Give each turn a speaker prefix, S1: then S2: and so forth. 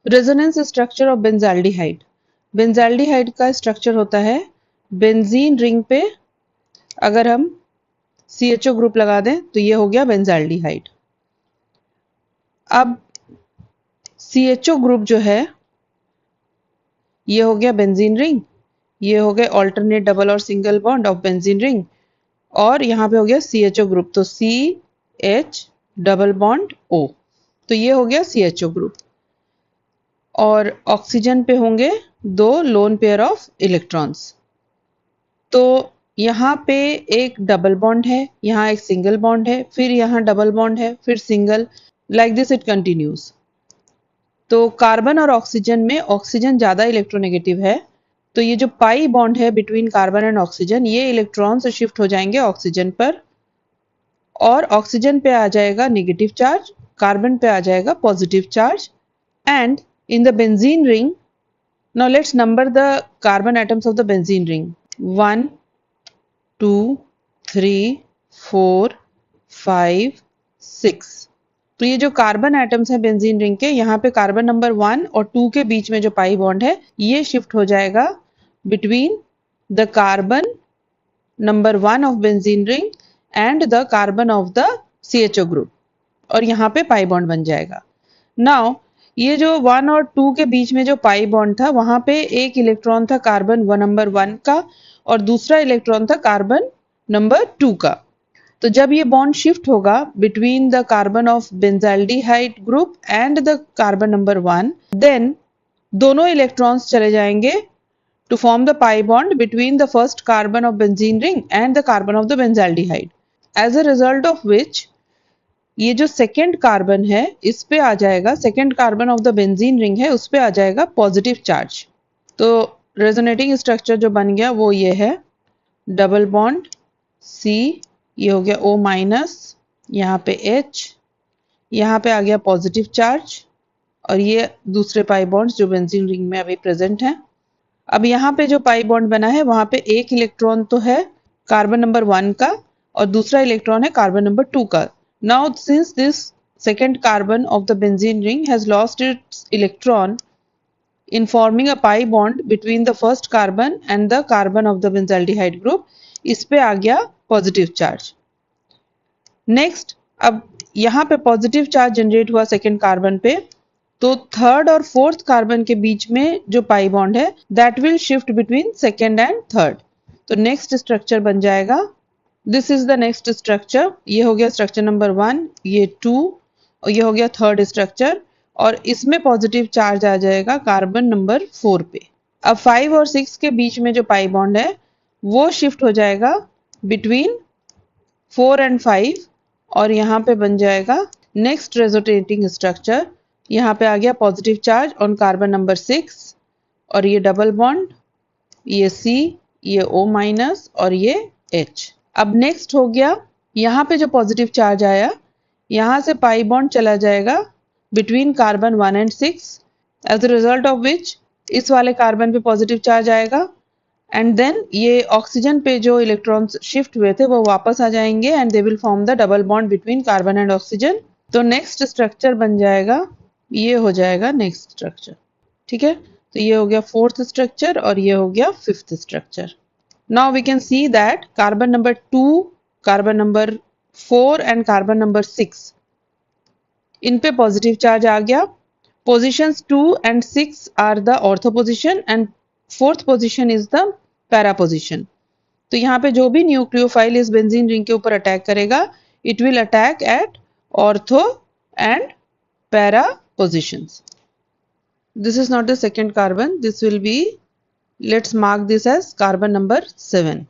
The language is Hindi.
S1: Resonance structure of benzaldehyde. Benzaldehyde का स्ट्रक्चर होता है बेंजीन रिंग पे अगर हम CHO ग्रुप लगा दें तो ये हो गया बेंजाल्डिहाइड। अब CHO ग्रुप जो है ये हो गया बेंजीन रिंग, ये हो गया ऑल्टरनेट डबल और single bond of benzene ring, और यहाँ पे हो गया CHO ग्रुप, तो CH डबल बॉन्ड O, तो ये हो गया CHO ग्रुप। और ऑक्सीजन पे होंगे दो लोन पेयर ऑफ इलेक्ट्रॉन्स। तो यहाँ पे एक डबल बॉन्ड है, यहाँ एक सिंगल बॉन्ड है, फिर यहाँ डबल बॉन्ड है, फिर single, like this it continues. तो कार्बन और ऑक्सीजन में ऑक्सीजन ज्यादा इलेक्ट्रोनेगेटिव है, तो ये जो पाई बॉन्ड है बिटवीन कार्बन एंड ऑक्सीजन, ये इलेक्ट्रॉन्स शिफ्ट हो जाएंगे ऑक्सीजन पर, और ऑक्सीजन पे आ जाएगा नेगेटिव चार्ज, कार्बन पे आ जाएगा positive charge. And in the benzene ring, now let's number the carbon atoms of the benzene ring. 1 2 3 4 5 6। तो ये जो कार्बन एटम्स है बेंजीन रिंग के, यहाँ पे कार्बन नंबर 1 और 2 के बीच में जो पाई बॉन्ड है ये शिफ्ट हो जाएगा between the carbon number 1 of benzene ring and the carbon of the CHO group, और यहाँ पे पाई बॉन्ड बन जाएगा। नाउ ये जो 1 और 2 के बीच में जो पाई बॉन्ड था, वहां पे एक इलेक्ट्रॉन था कार्बन नंबर 1 का और दूसरा इलेक्ट्रॉन था कार्बन नंबर 2 का। तो जब ये बॉन्ड शिफ्ट होगा between the carbon of benzaldehyde group and the carbon number 1, then दोनों इलेक्ट्रॉन्स चले जाएंगे to form the pi bond between the first carbon of benzene ring and the carbon of the benzaldehyde. As a result of which ये जो सेकेंड कार्बन है इस पे आ जाएगा, second carbon of the benzene ring है उस पे आ जाएगा पॉजिटिव चार्ज। तो रेजोनेटिंग स्ट्रक्चर जो बन गया वो ये है, डबल बॉन्ड C, ये हो गया O माइनस, यहाँ पे H, यहाँ पे आ गया पॉजिटिव चार्ज, और ये दूसरे पाई बॉन्ड्स जो बेंजीन रिंग में अभी प्रेजेंट हैं। अब यहाँ पे जो पाई बॉन्ड बना है वहां पे एक इलेक्ट्रॉन तो है कार्बन नंबर 1 का और दूसरा इलेक्ट्रॉन है कार्बन नंबर 2 का। Now, since this second carbon of the benzene ring has lost its electron in forming a pi bond between the first carbon and the carbon of the benzaldehyde group, इस पे आ गया पॉजिटिव चार्ज। नेक्स्ट, अब यहाँ पे पॉजिटिव चार्ज जनरेट हुआ सेकेंड कार्बन पे, तो थर्ड और फोर्थ कार्बन के बीच में जो पाई बॉन्ड है that will shift between second and third. तो नेक्स्ट स्ट्रक्चर बन जाएगा, this is the next structure. ये हो गया स्ट्रक्चर नंबर 1, ये 2 और ये हो गया थर्ड स्ट्रक्चर, और इसमें पॉजिटिव चार्ज आ जाएगा कार्बन नंबर 4 पे। अब 5 और 6 के बीच में जो पाई बॉन्ड है वो शिफ्ट हो जाएगा बिटवीन 4 एंड 5, और यहाँ पे बन जाएगा नेक्स्ट रेजोनेटिंग स्ट्रक्चर। यहाँ पे आ गया positive charge on carbon number 6, और ये डबल बॉन्ड, ये C, ये O माइनस और ये H। अब नेक्स्ट हो गया, यहाँ पे जो पॉजिटिव चार्ज आया यहाँ से पाई बॉन्ड चला जाएगा between carbon 1 and 6, as a result of which इस वाले कार्बन पे पॉजिटिव चार्ज आएगा, एंड देन ये ऑक्सीजन पे जो इलेक्ट्रॉन्स शिफ्ट हुए थे वो वापस आ जाएंगे and they will form the double bond between carbon and oxygen. तो नेक्स्ट स्ट्रक्चर बन जाएगा, ये हो जाएगा नेक्स्ट स्ट्रक्चर। ठीक है, तो ये हो गया फोर्थ स्ट्रक्चर और ये हो गया fifth structure. Now we can see that carbon number 2, carbon number 4 and carbon number 6 इन पे पॉजिटिव चार्ज आ गया। Positions 2 and 6 are the ortho position and fourth position is the para position. तो यहाँ पे जो भी न्यूक्लियोफाइल इस बेंजीन रिंग के ऊपर अटैक करेगा it will attack at ortho and para positions. This is not the second carbon, this will be, let's mark this as carbon number 7.